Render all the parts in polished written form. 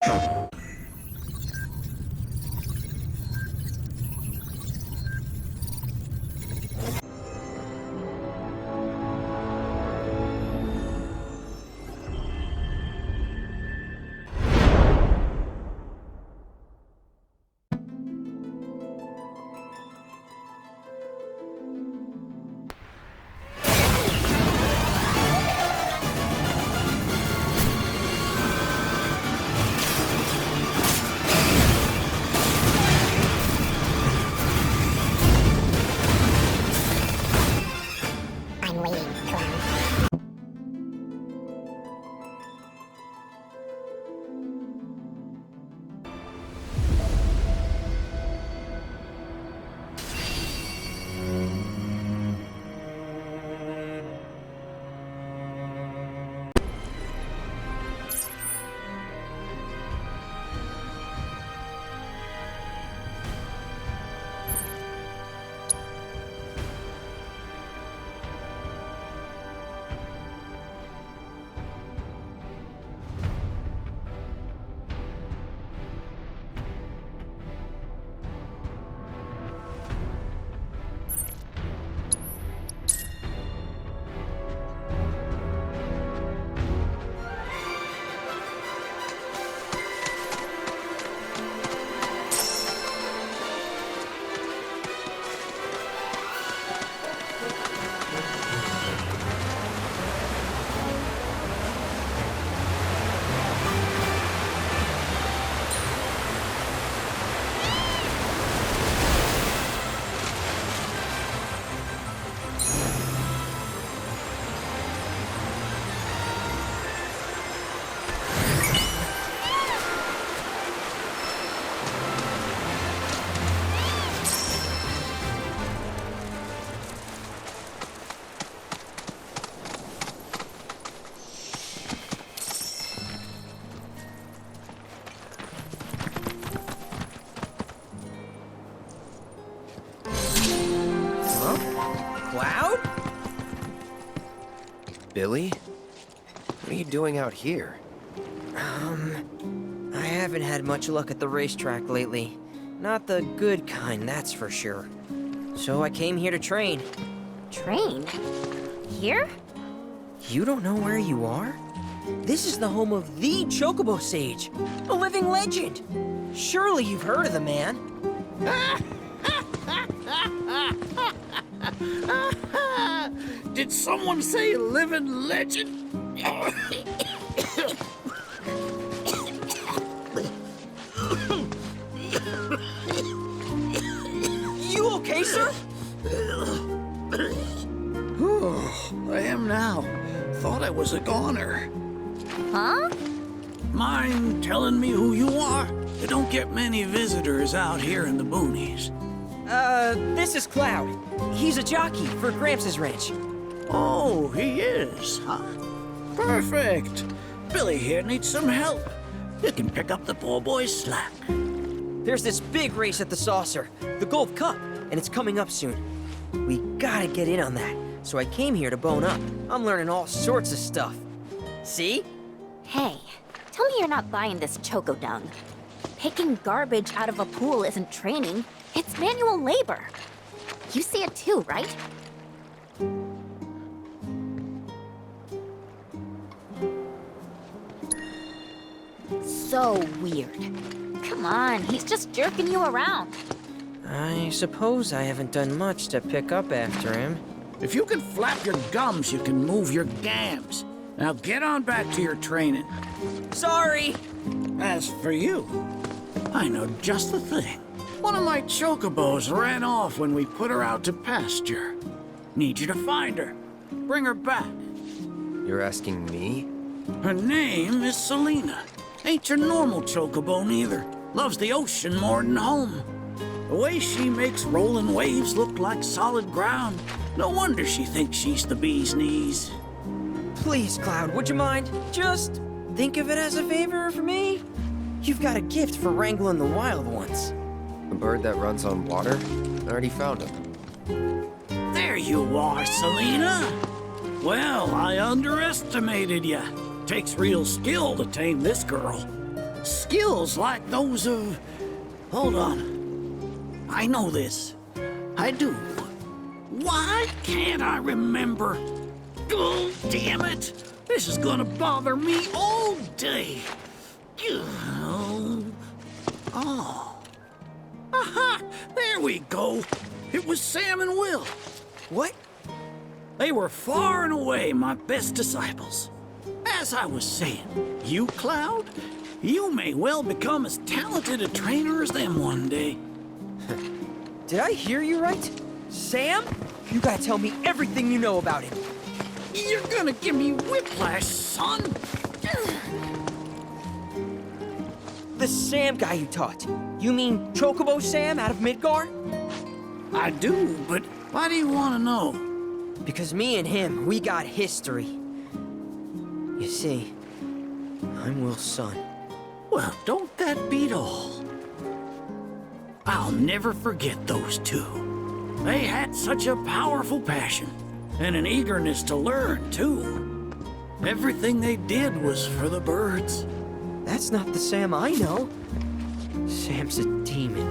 Cloud? Billy? What are you doing out here? I haven't had much luck at the racetrack lately. Not the good kind, that's for sure. So I came here to train. Train? Here? You don't know where you are? This is the home of the Chocobo Sage, a living legend. Surely you've heard of the man. Did someone say living legend? You okay, sir? I am now. Thought I was a goner. Huh? Mind telling me who you are? You don't get many visitors out here in the boonies. This is Cloud. He's a jockey for Gramps' ranch. Oh, he is, huh? Perfect. Billy here needs some help. You can pick up the poor boy's slack. There's this big race at the Saucer, the Gold Cup, and it's coming up soon. We gotta get in on that, so I came here to bone up. I'm learning all sorts of stuff. See? Hey, tell me you're not buying this choco dung. Picking garbage out of a pool isn't training, it's manual labor. You see it too, right? So weird. Come on, he's just jerking you around. I suppose I haven't done much to pick up after him. If you can flap your gums, you can move your gams. Now get on back to your training. Sorry! As for you, I know just the thing. One of my chocobos ran off when we put her out to pasture. Need you to find her. Bring her back. You're asking me? Her name is Selena. Ain't your normal chocobo neither. Loves the ocean more than home. The way she makes rolling waves look like solid ground. No wonder she thinks she's the bee's knees. Please, Cloud, would you mind? Just think of it as a favor for me. You've got a gift for wrangling the wild ones. A bird that runs on water? I already found him. There you are, Selena. Well, I underestimated ya. Takes real skill to tame this girl. Skills like those of... Hold on. I know this. I do. Why can't I remember? Oh, damn it! This is gonna bother me all day. Oh. Aha! There we go. It was Sam and Will. What? They were far and away my best disciples. As I was saying, you, Cloud, you may well become as talented a trainer as them one day. Did I hear you right? Sam? You gotta tell me everything you know about him. You're gonna give me whiplash, son. The Sam guy you taught. You mean Chocobo Sam out of Midgar? I do, but why do you want to know? Because me and him, we got history. You see, I'm Will's son. Well, don't that beat all? I'll never forget those two. They had such a powerful passion, and an eagerness to learn, too. Everything they did was for the birds. That's not the Sam I know. Sam's a demon.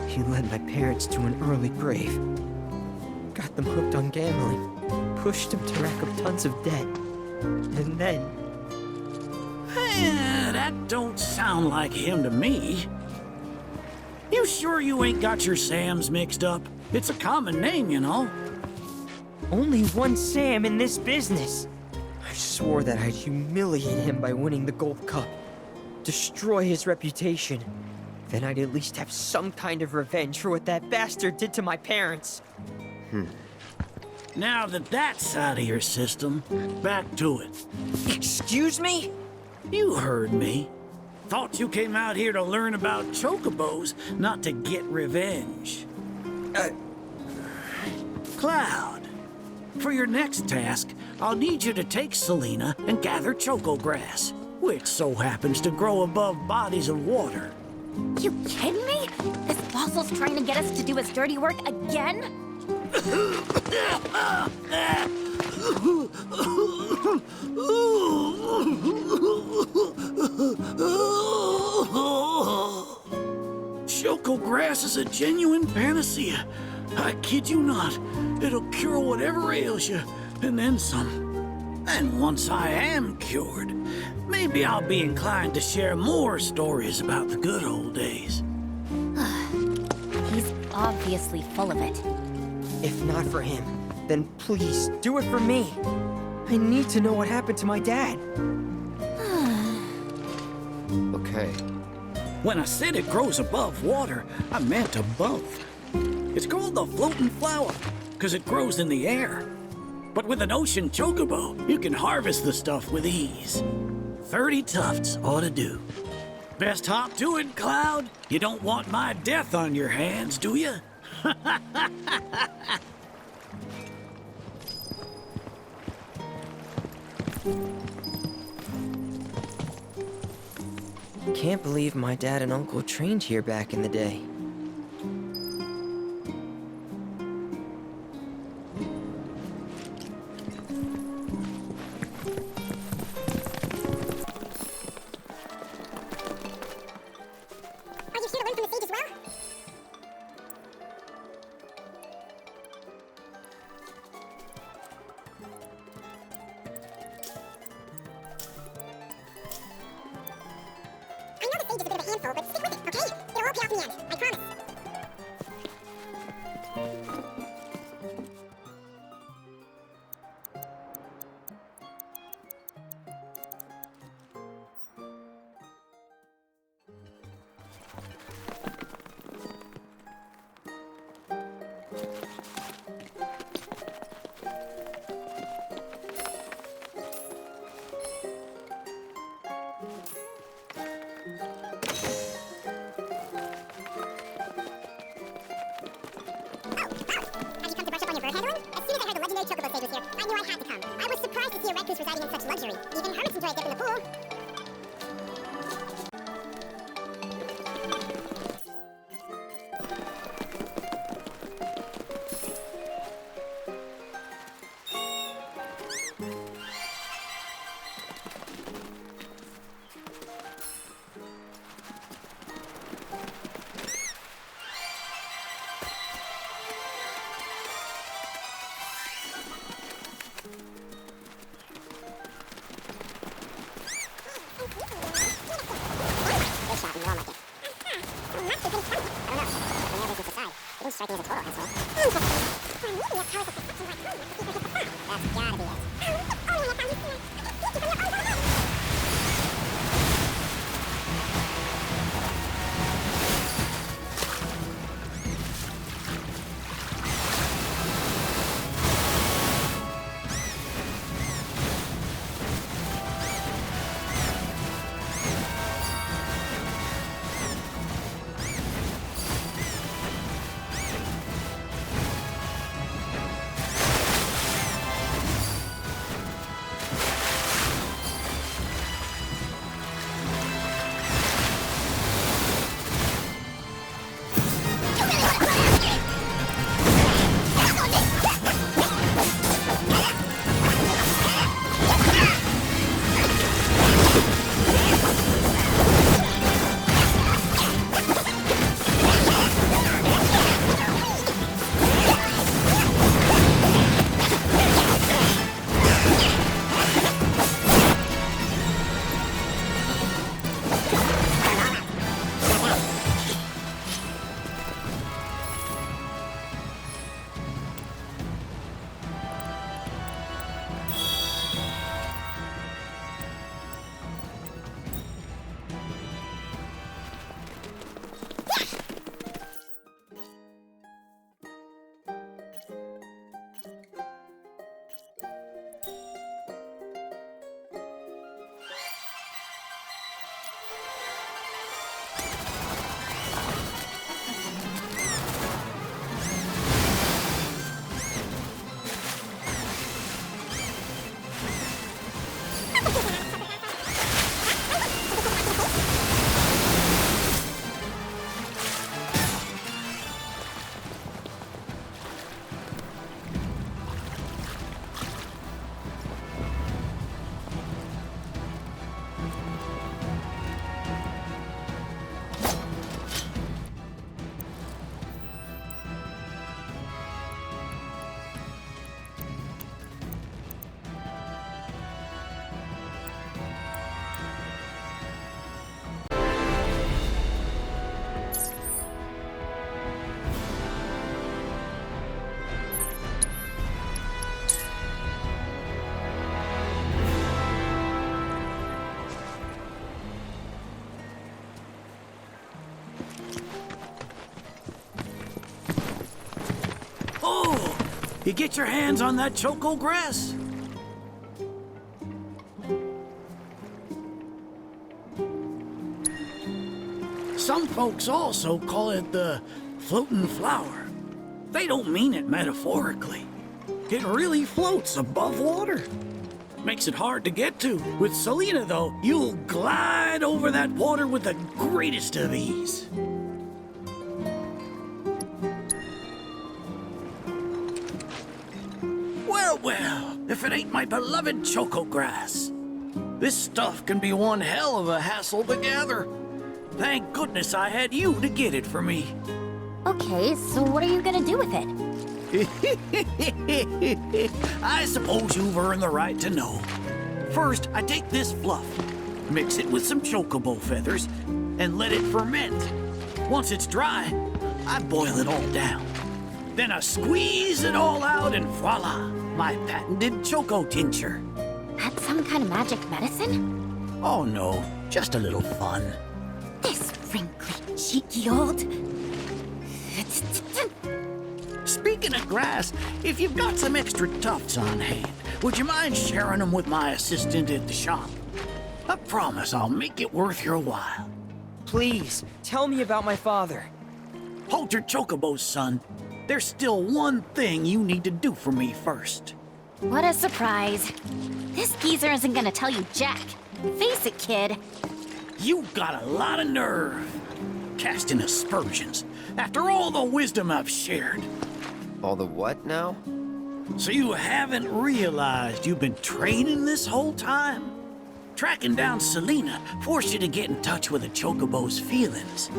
He led my parents to an early grave. Got them hooked on gambling. Pushed them to rack up tons of debt. And then... That don't sound like him to me. You sure you ain't got your Sams mixed up? It's a common name, you know. Only one Sam in this business. I swore that I'd humiliate him by winning the Gold Cup. Destroy his reputation. Then I'd at least have some kind of revenge for what that bastard did to my parents. Now that that's out of your system, back to it. Excuse me? You heard me. Thought you came out here to learn about chocobos, not to get revenge. Cloud, for your next task, I'll need you to take Selena and gather choco grass, which so happens to grow above bodies of water. You kidding me? This fossil's trying to get us to do his dirty work again? Choco grass is a genuine panacea. I kid you not. It'll cure whatever ails you, and then some. And once I am cured, maybe I'll be inclined to share more stories about the good old days. He's obviously full of it. If not for him, then please do it for me. I need to know what happened to my dad. Okay. When I said it grows above water, I meant above. It's called the floating flower, because it grows in the air. But with an ocean chocobo, you can harvest the stuff with ease. 30 tufts ought to do. Best hop to it, Cloud. You don't want my death on your hands, do you? Can't believe my dad and uncle trained here back in the day. Are you here to learn from the sage as well? I know the sage is a bit of a handful, but stick with it, okay? It'll all pay off in the end, I promise. Have you come to brush up on your bird handling? As soon as I heard the legendary chocobo sage was here, I knew I had to come. I was surprised to see a recluse residing in such luxury. Even hermits enjoy a dip in the pool. strike me as a total asshole. Or maybe a powerful perception like home lets the keeper hit the farm. That's gotta be it. Only if I'm used to it. Keep you from your own way. Oh, you get your hands on that choco grass? Some folks also call it the floating flower. They don't mean it metaphorically. It really floats above water. Makes it hard to get to. With Selena, though, you'll glide over that water with the greatest of ease. Well, if it ain't my beloved choco grass. This stuff can be one hell of a hassle to gather. Thank goodness I had you to get it for me. Okay, so what are you gonna do with it? I suppose you've earned the right to know. First, I take this fluff, mix it with some chocobo feathers, and let it ferment. Once it's dry, I boil it all down. Then I squeeze it all out and voila, my patented choco tincture. That's some kind of magic medicine? Oh no, just a little fun. This wrinkly, cheeky old... Speaking of grass, if you've got some extra tufts on hand, would you mind sharing them with my assistant at the shop? I promise I'll make it worth your while. Please, tell me about my father. Hold your chocobos, son. There's still one thing you need to do for me first. What a surprise. This geezer isn't gonna tell you jack. Face it, kid. You got a lot of nerve. Casting aspersions after all the wisdom I've shared. All the what now? So you haven't realized you've been training this whole time? Tracking down Selena forced you to get in touch with a chocobo's feelings.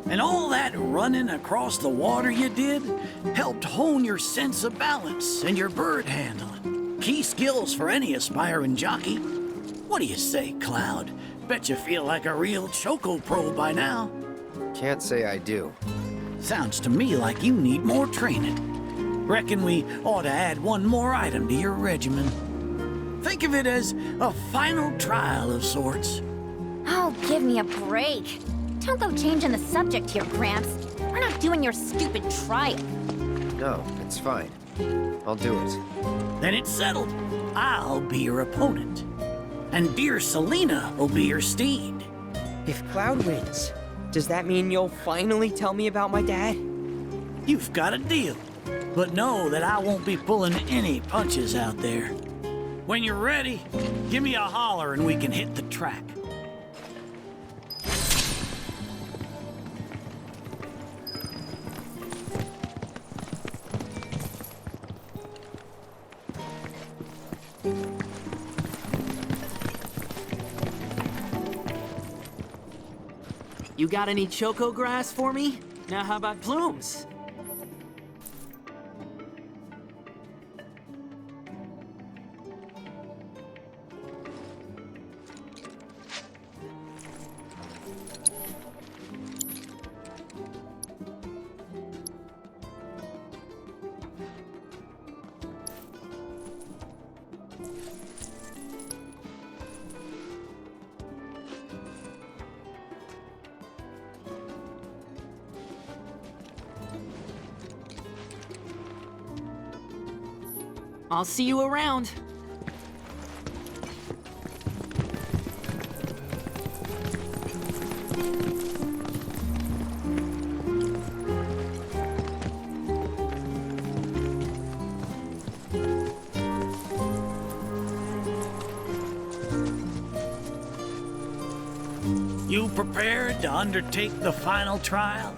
And all that running across the water you did helped hone your sense of balance and your bird handling. Key skills for any aspiring jockey. What do you say, Cloud? Bet you feel like a real choco pro by now. Can't say I do. Sounds to me like you need more training. Reckon we ought to add one more item to your regimen. Think of it as a final trial of sorts. Oh, give me a break. Don't go changing the subject here, Gramps. We're not doing your stupid trial. No, it's fine. I'll do it. Then it's settled. I'll be your opponent. And dear Selena will be your steed. If Cloud wins, does that mean you'll finally tell me about my dad? You've got a deal. But know that I won't be pulling any punches out there. When you're ready, give me a holler and we can hit the track. You got any choco grass for me? Now how about plumes? I'll see you around. You prepared to undertake the final trial?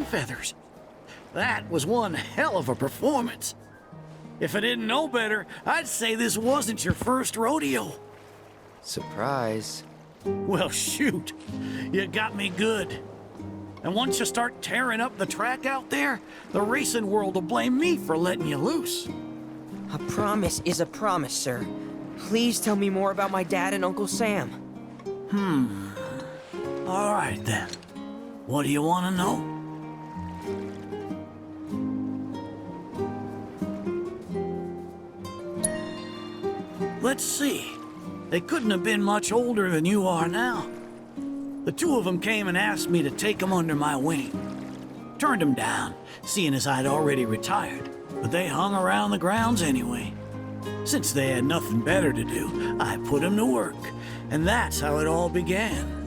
feathers. That was one hell of a performance. If I didn't know better, I'd say this wasn't your first rodeo. Surprise. Well, shoot. You got me good. And once you start tearing up the track out there, the racing world will blame me for letting you loose. A promise is a promise, sir. Please tell me more about my dad and Uncle Sam. All right, then. What do you want to know? Let's see. They couldn't have been much older than you are now. The two of them came and asked me to take them under my wing. Turned them down, seeing as I'd already retired, but they hung around the grounds anyway. Since they had nothing better to do, I put them to work, and that's how it all began.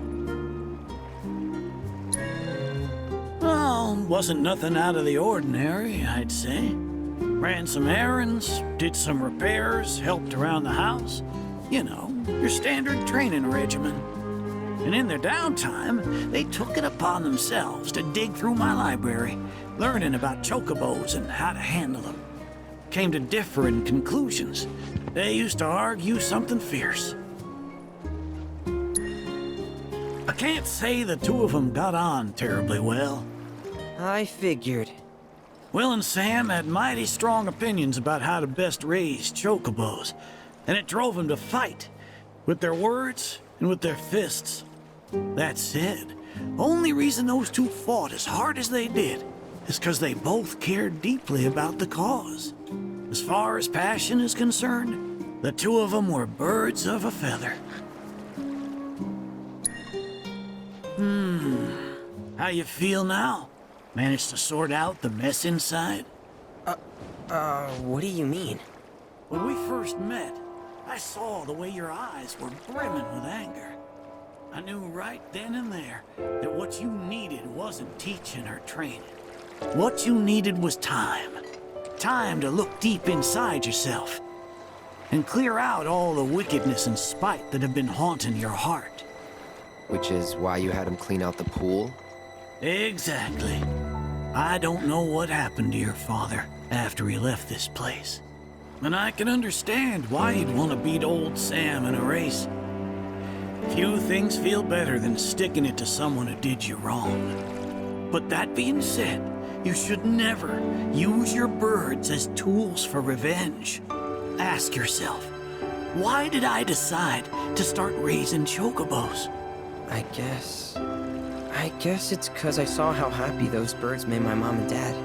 Well, wasn't nothing out of the ordinary, I'd say. Ran some errands, did some repairs, helped around the house. You know, your standard training regimen. And in their downtime, they took it upon themselves to dig through my library, learning about chocobos and how to handle them. Came to differing conclusions. They used to argue something fierce. I can't say the two of them got on terribly well. I figured. Will and Sam had mighty strong opinions about how to best raise chocobos, and it drove them to fight, with their words and with their fists. That said, only reason those two fought as hard as they did is because they both cared deeply about the cause. As far as passion is concerned, the two of them were birds of a feather. How you feel now? Managed to sort out the mess inside? What do you mean? When we first met, I saw the way your eyes were brimming with anger. I knew right then and there that what you needed wasn't teaching or training. What you needed was time. Time to look deep inside yourself and clear out all the wickedness and spite that have been haunting your heart. Which is why you had him clean out the pool? Exactly. I don't know what happened to your father after he left this place. And I can understand why he'd want to beat old Sam in a race. Few things feel better than sticking it to someone who did you wrong. But that being said, you should never use your birds as tools for revenge. Ask yourself, why did I decide to start raising chocobos? I guess it's 'cause I saw how happy those birds made my mom and dad.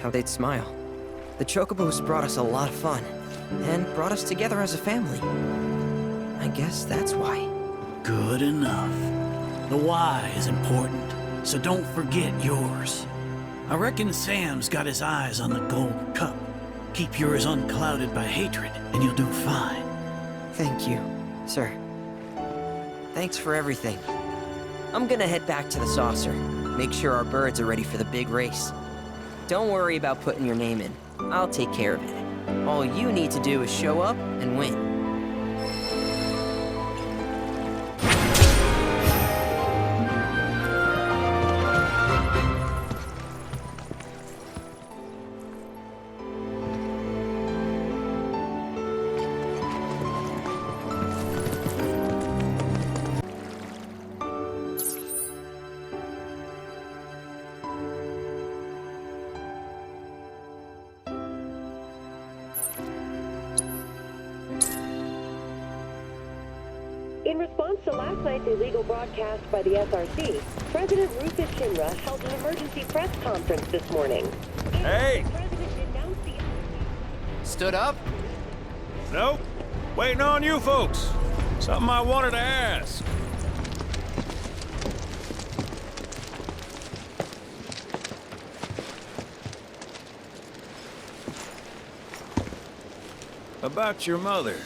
How they'd smile. The chocobos brought us a lot of fun, and brought us together as a family. I guess that's why. Good enough. The why is important, so don't forget yours. I reckon Sam's got his eyes on the gold cup. Keep yours unclouded by hatred, and you'll do fine. Thank you, sir. Thanks for everything. I'm gonna head back to the saucer. Make sure our birds are ready for the big race. Don't worry about putting your name in. I'll take care of it. All you need to do is show up and win. In response to last night's illegal broadcast by the SRC, President Rufus Shinra held an emergency press conference this morning. Hey! The president denounced the... Stood up? Nope. Waiting on you folks. Something I wanted to ask. About your mother.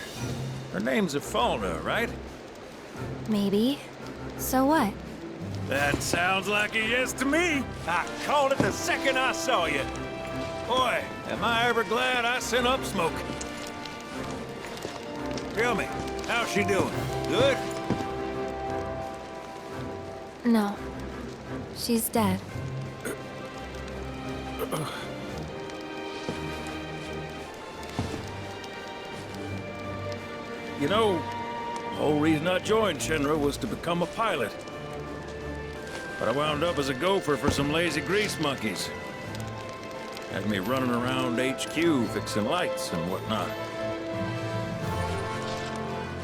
Her name's Fauna, right? Maybe. So what? That sounds like a yes to me. I called it the second I saw you. Boy, am I ever glad I sent up smoke. Tell me, how's she doing? Good? No. She's dead. You know, the whole reason I joined Shinra was to become a pilot. But I wound up as a gopher for some lazy grease monkeys. Had me running around HQ fixing lights and whatnot.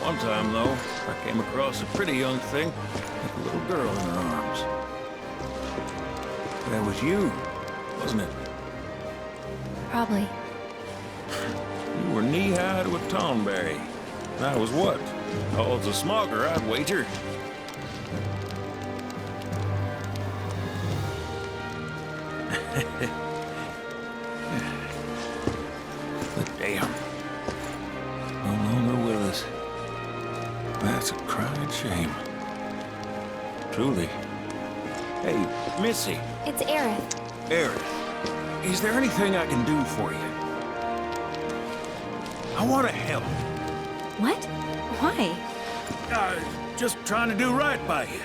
One time, though, I came across a pretty young thing with a little girl in her arms. That was you, wasn't it? Probably. You were knee-high to a tonberry. And I was what? Called a smogger, I'd wager. But damn. No longer with us. That's a crying shame. Truly. Hey, Missy. It's Aerith. Aerith, is there anything I can do for you? I want to help. What? Why? Just trying to do right by you.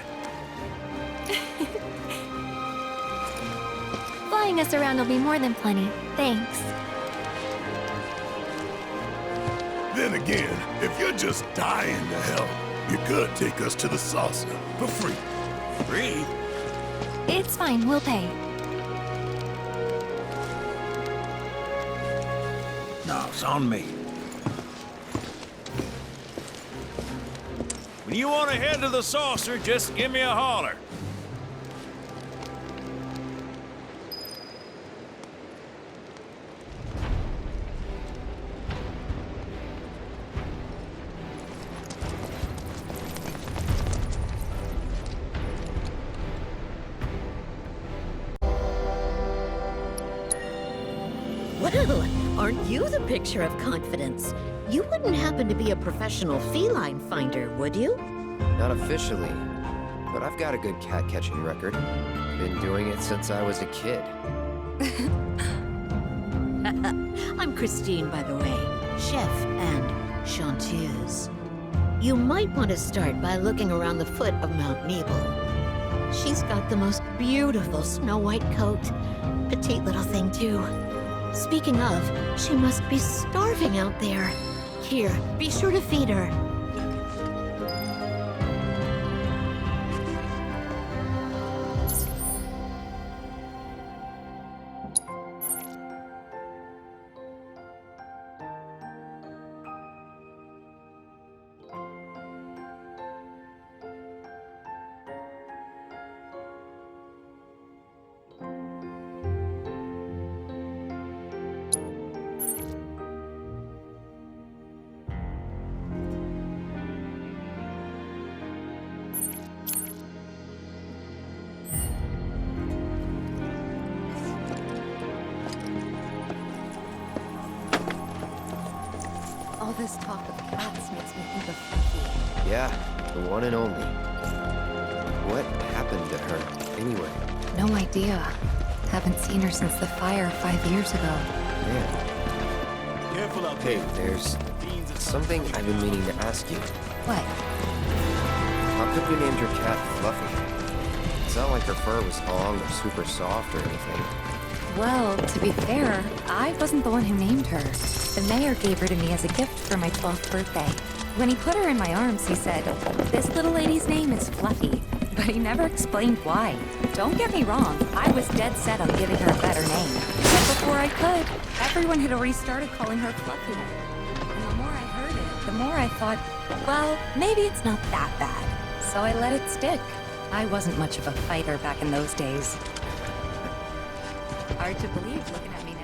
Flying us around will be more than plenty. Thanks. Then again, if you're just dying to help, you could take us to the saucer for free. Free? It's fine, we'll pay. No, it's on me. When you want to head to the saucer, just give me a holler. Well, aren't you the picture of confidence? You wouldn't happen to be a professional feline finder, would you? Not officially, but I've got a good cat-catching record. Been doing it since I was a kid. I'm Christine, by the way, chef and chanteuse. You might want to start by looking around the foot of Mount Nebel. She's got the most beautiful snow-white coat. Petite little thing, too. Speaking of, she must be starving out there. Here, be sure to feed her. All this talk of cats makes me think of Fluffy. Yeah, the one and only. What happened to her, anyway? No idea. Haven't seen her since the fire 5 years ago. Man. Careful out Hey, there's something I've been meaning to ask you. What? How come you named your cat Fluffy? It's not like her fur was long or super soft or anything. Well, to be fair, I wasn't the one who named her. The mayor gave her to me as a gift for my 12th birthday. When he put her in my arms, he said, "This little lady's name is Fluffy." But he never explained why. Don't get me wrong, I was dead set on giving her a better name. But before I could, everyone had already started calling her Fluffy. And the more I heard it, the more I thought, well, maybe it's not that bad. So I let it stick. I wasn't much of a fighter back in those days. Hard to believe looking at me now.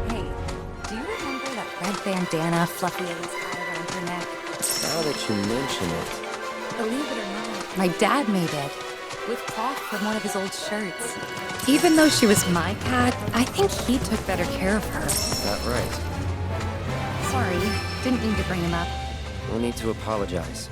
Hey, do you remember that red bandana Fluffy always had around her neck? Now that you mention it, Believe it or not, my dad made it. With cloth from one of his old shirts. Even though she was my cat, I think he took better care of her. is that right? Sorry, didn't mean to bring him up. No need to apologize.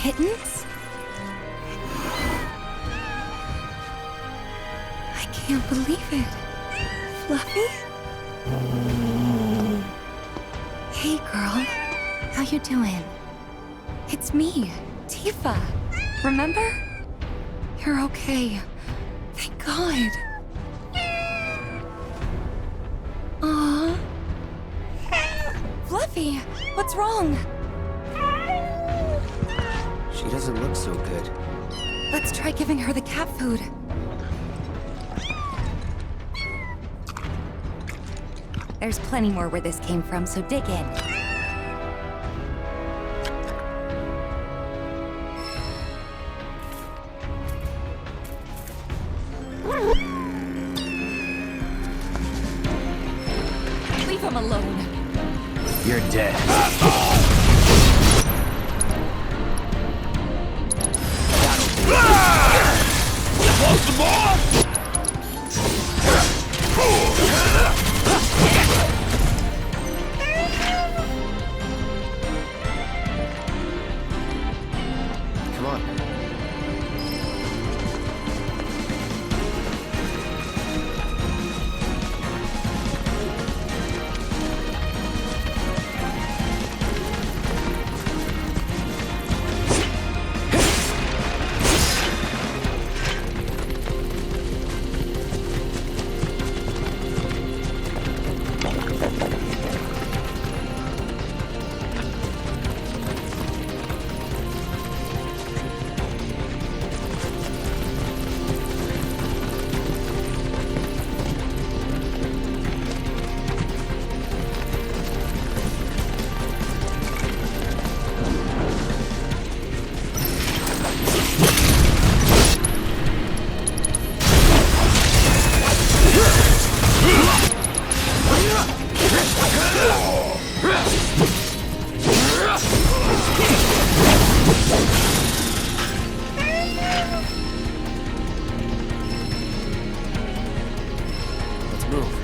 kittens? I can't believe it. Fluffy? Hey, girl. How you doing? It's me, Tifa. Remember? You're okay. Thank God. Aww. Fluffy, what's wrong? She doesn't look so good. Let's try giving her the cat food. There's plenty more where this came from, so dig in. Leave him alone. You're dead. Want some more? Come on. Let's move.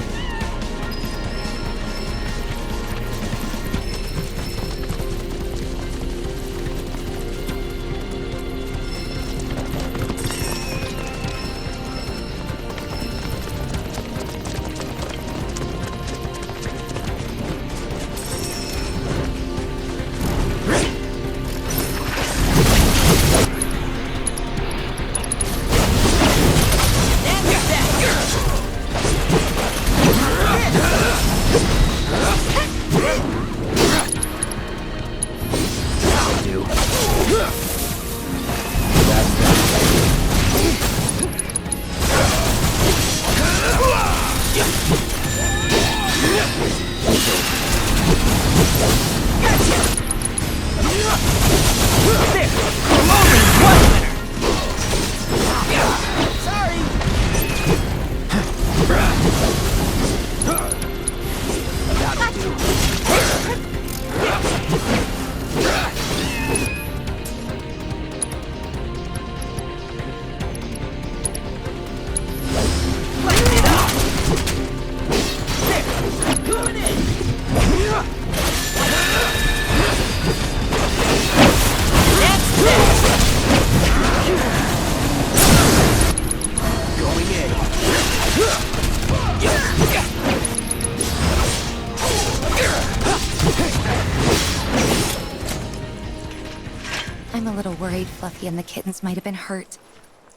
I'm a little worried Fluffy and the kittens might have been hurt.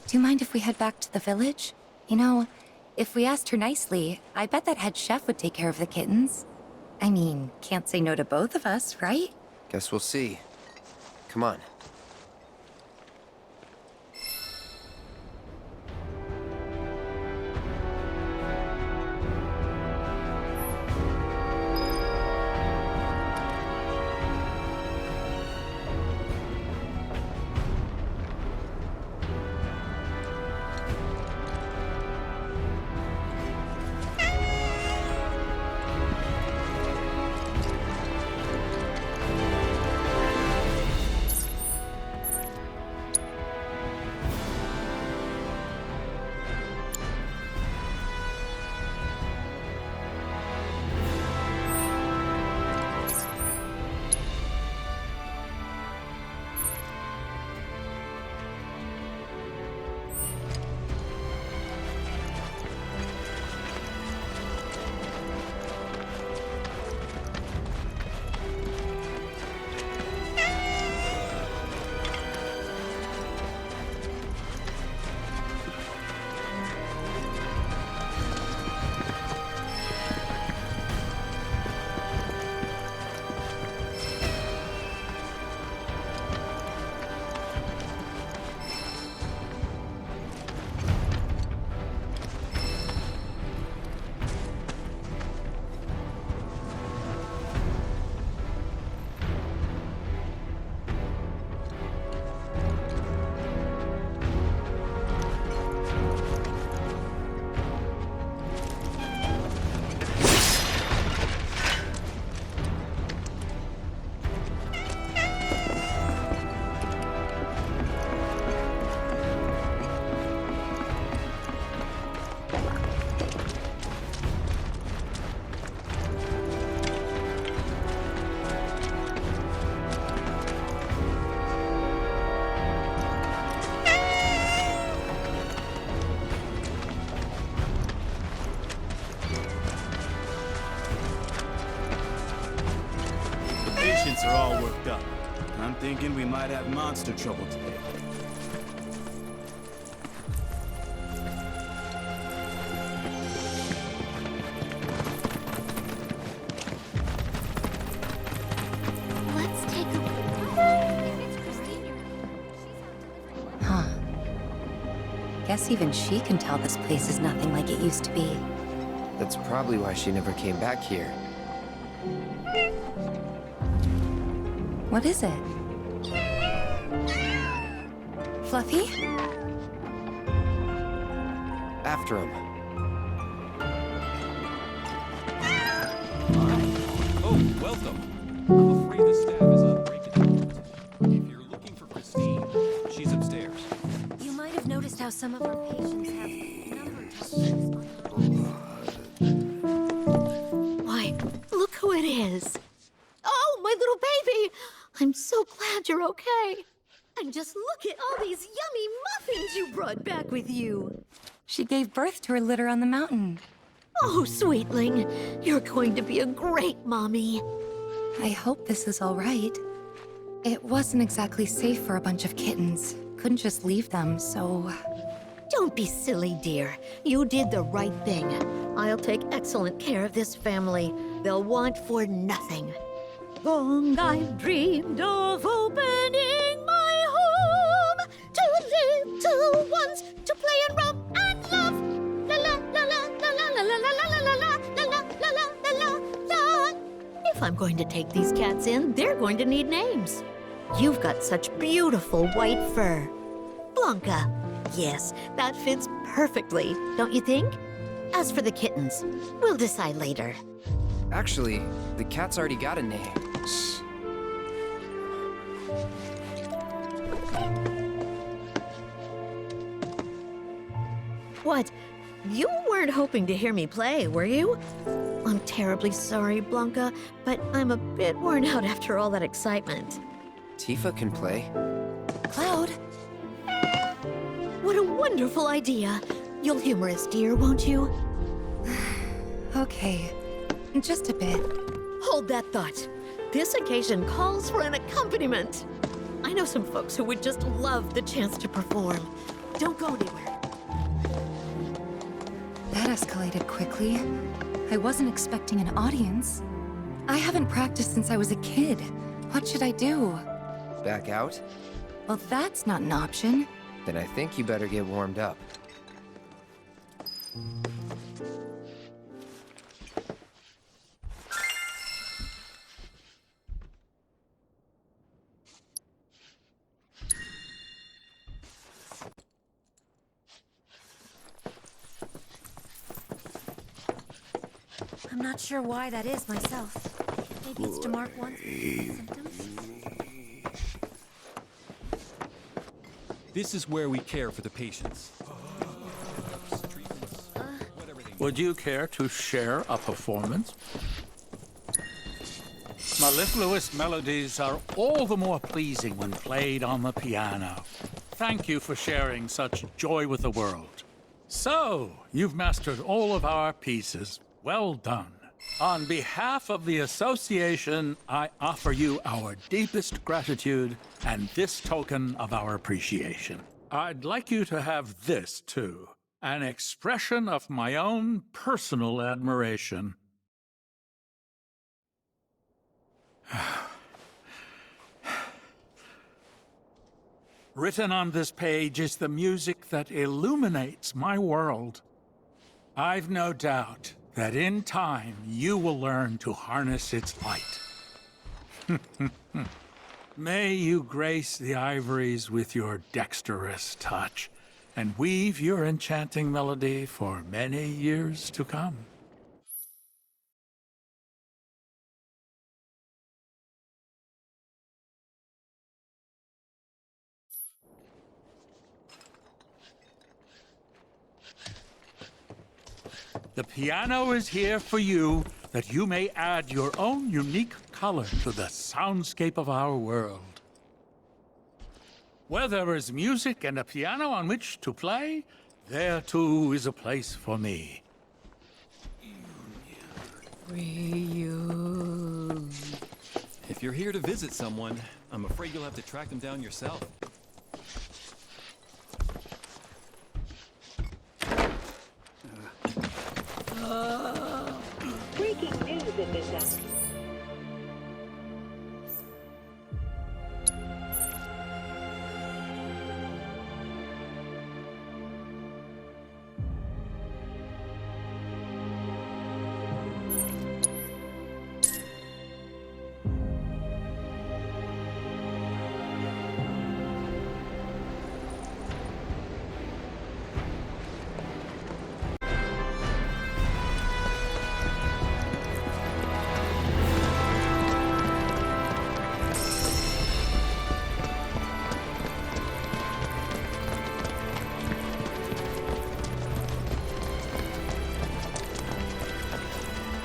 Do you mind if we head back to the village? You know, if we asked her nicely, I bet that head chef would take care of the kittens. I mean, can't say no to both of us, right? Guess we'll see. Come on. Thinking we might have monster trouble today. Let's take a... Huh. Guess even she can tell this place is nothing like it used to be. That's probably why she never came back here. What is it? Fluffy? After him. Oh, welcome. I'm afraid the staff is on break at the moment. If you're looking for Christine, she's upstairs. You might have noticed how some of our patients have number tattoos on. Why, look who it is. Oh, my little baby! I'm so glad you're okay. And just look at all these yummy muffins you brought back with you. She gave birth to her litter on the mountain. Oh, sweetling, you're going to be a great mommy. I hope this is all right. It wasn't exactly safe for a bunch of kittens. Couldn't just leave them, so... Don't be silly, dear. You did the right thing. I'll take excellent care of this family. They'll want for nothing. Long I've dreamed of opening my home to little ones to play and romp and love. La la la la la la la la la la la la la la la la la. If I'm going to take these cats in, they're going to need names. You've got such beautiful white fur. Blanca. Yes, that fits perfectly, don't you think? As for the kittens, we'll decide later. Actually, the cat's already got a name. What? You weren't hoping to hear me play, were you? I'm terribly sorry, Blanca, but I'm a bit worn out after all that excitement. Tifa can play. Cloud? What a wonderful idea. You'll humor us, dear, won't you? Okay, just a bit. Hold that thought. This occasion calls for an accompaniment. I know some folks who would just love the chance to perform. Don't go anywhere. That escalated quickly. I wasn't expecting an audience. I haven't practiced since I was a kid. What should I do? Back out? Well, that's not an option. Then I think you better get warmed up. I'm not sure why that is myself. Maybe it's to mark one's symptoms? This is where we care for the patients. Would you care to share a performance? Mellifluous melodies are all the more pleasing when played on the piano. Thank you for sharing such joy with the world. So, you've mastered all of our pieces. Well done. On behalf of the association, I offer you our deepest gratitude and this token of our appreciation. I'd like you to have this, too. An expression of my own personal admiration. Written on this page is the music that illuminates my world. I've no doubt that in time you will learn to harness its light. May you grace the ivories with your dexterous touch and weave your enchanting melody for many years to come. The piano is here for you, that you may add your own unique color to the soundscape of our world. Where there is music and a piano on which to play, there too is a place for me. If you're here to visit someone, I'm afraid you'll have to track them down yourself. Breaking news at this hour.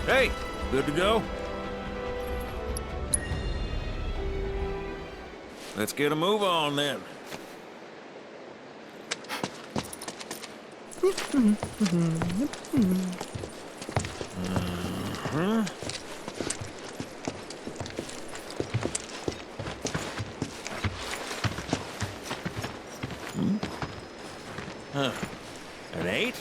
Hey, good to go? Let's get a move on then. Huh. An 8?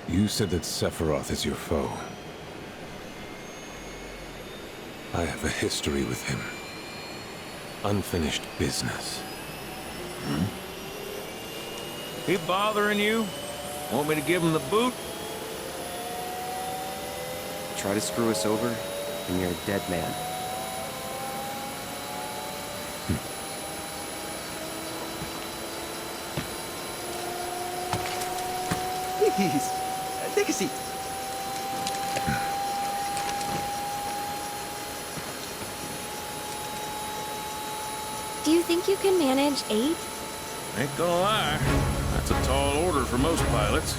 You said that Sephiroth is your foe. I have a history with him. Unfinished business. He bothering you? Want me to give him the boot? Try to screw us over, and you're a dead man. Please, take a seat. Do you think you can manage 8? Ain't gonna lie, that's a tall order for most pilots.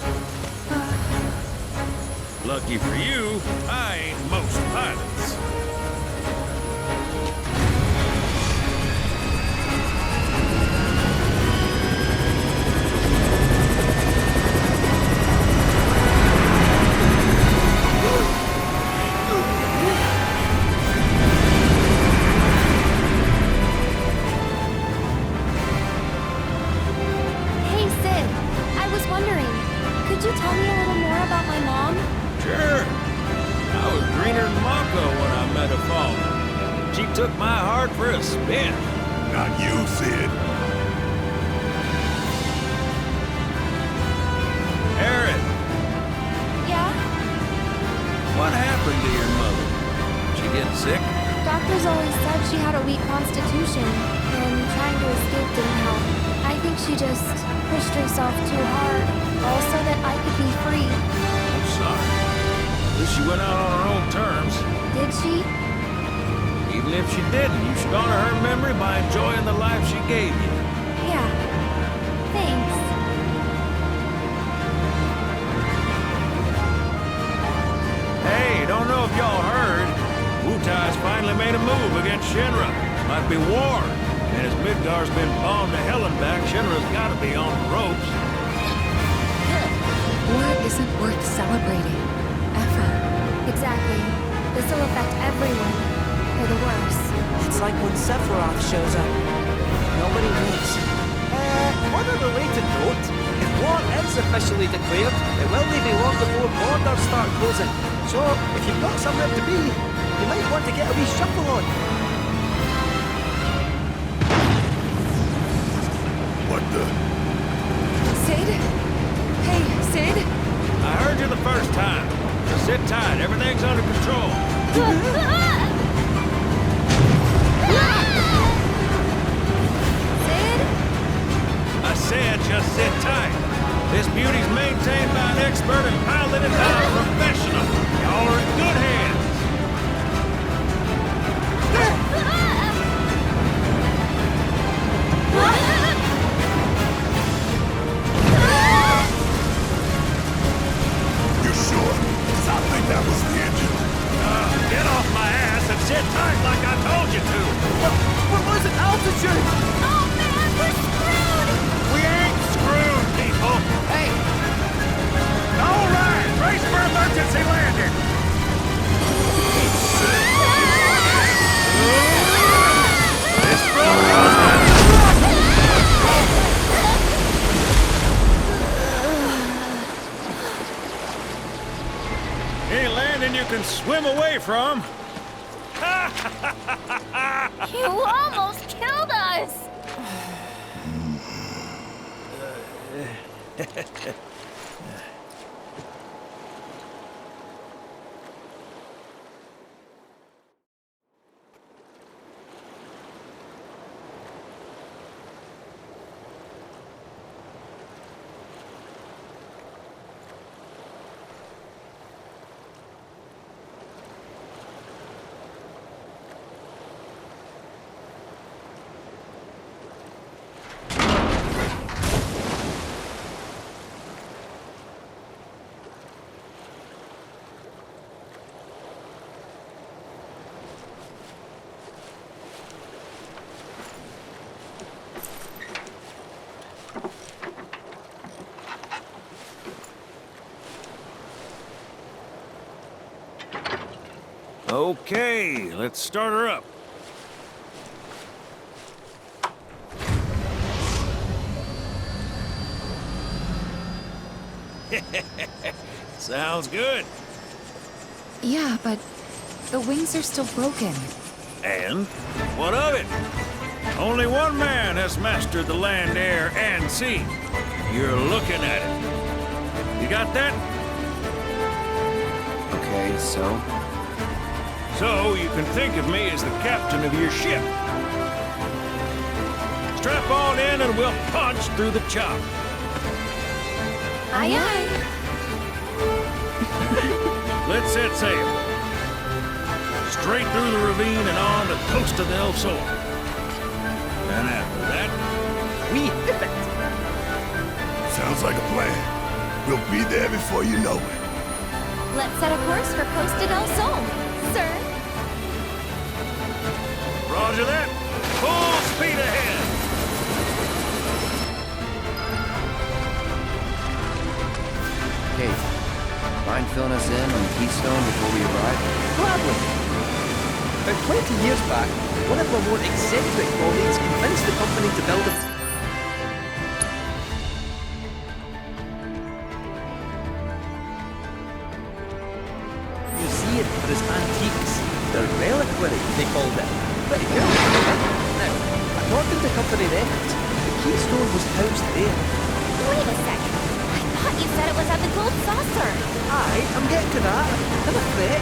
Lucky for you, I ain't most pilots. Hey, Sid. I was wondering, could you tell me a little more about my mom? Sure. I was greener than Mako when I met her father. She took my heart for a spin. Not you, Sid. Aaron, Yeah? what happened to your mother? She get sick? Doctors always said she had a weak constitution, and trying to escape didn't help. I think she just pushed herself too hard, all so that I could be free. I'm sorry. At least she went out on her own terms. Did she? Even if she didn't, you should honor her memory by enjoying the life she gave you. Yeah. Thanks. Hey, don't know if y'all heard. Wutai's finally made a move against Shinra. Might be war. And as Midgar's been bombed to hell and back, Shinra's gotta be on the ropes. War isn't worth celebrating. Ever. Exactly. This will affect everyone. For the worse. It's like when Sephiroth shows up. Nobody wins. On a related note, if war is officially declared, it will be long before borders start closing. So, if you've got somewhere to be, you might want to get a wee shuffle on. What the? Sid? Hey, Sid? I heard you the first time. Just sit tight. Everything's under control. Sid? I said just sit tight. This beauty's maintained by an expert and piloted by a professional. Y'all are in good hands. You sure? 'Cause I think that was the engine. Get off my ass and sit tight like I told you to. We're losing altitude! Oh man, we're screwed! We ain't screwed. something you can swim away from. You almost killed us! Okay, let's start her up. Sounds good. Yeah, but the wings are still broken. And what of it? Only one man has mastered the land, air, and sea. You're looking at it. You got that? Okay, so? So you can think of me as the captain of your ship. Strap on in and we'll punch through the chop. Aye, aye. Let's set sail. Straight through the ravine and on the coast of El Sol. And after that, We hit it! Sounds like a plan. We'll be there before you know it. Let's set a course for Costa del Sol, sir. Roger that. Full speed ahead. Kate, mind filling us in on Keystone before we arrive? Gladly. About 20 years back, one of our more eccentric colleagues convinced the company to build a... museum for his antiques. The reliquary, they called it. Pretty cool. Now, according to company records, the Keystone was housed there. Wait a second. I thought you said it was at the Gold Saucer. Aye, I'm getting to that. I'm afraid.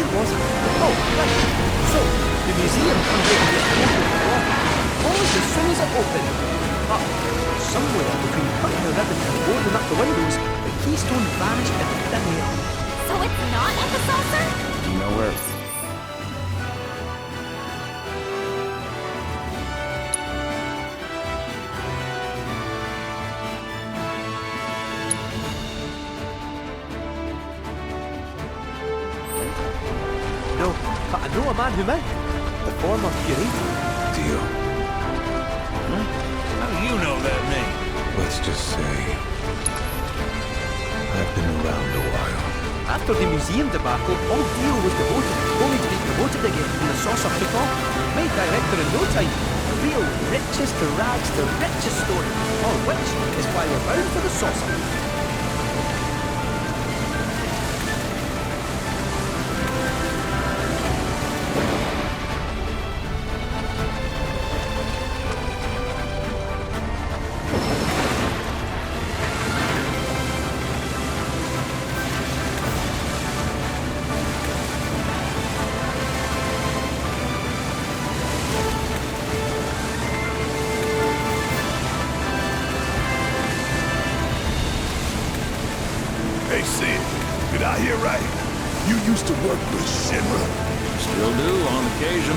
It wasn't. Oh, right. So, the museum unveiled its total floor. Almost as soon as it opened. But, somewhere between cutting the ribbon and boarding up the windows, the Keystone vanished into thin air. So it's not at the saucer? Nowhere. No, but I know a man who might. The former curator. Deal. How do you know that name? Let's just say I've been around a while. After the museum debacle, all Dio was devoted, only to be promoted again when the saucer took off. Made director in no time. A real riches to rags to riches story. All which is why we're bound for the saucer. Hey, Sid, did I hear right? You used to work with Shinra? Still do on occasion.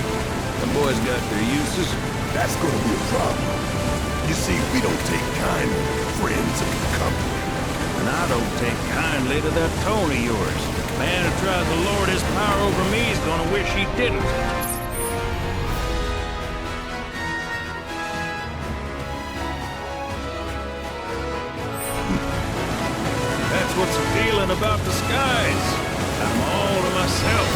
The boys got their uses. That's gonna be a problem. You see, we don't take kindly to friends of the company. And I don't take kindly to that tone of yours. Man who tries to lord his power over me is gonna wish he didn't. That's what's appealing about the skies. I'm all to myself.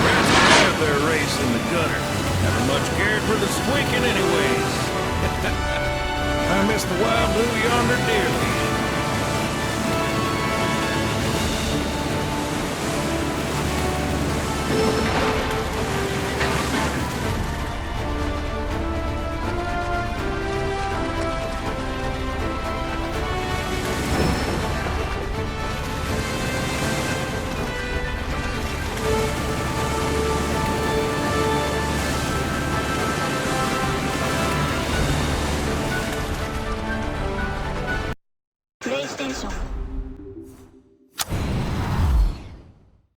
Rats can have their race in the gutter. Never much cared for the squeaking anyways. I miss the wild blue yonder dearly.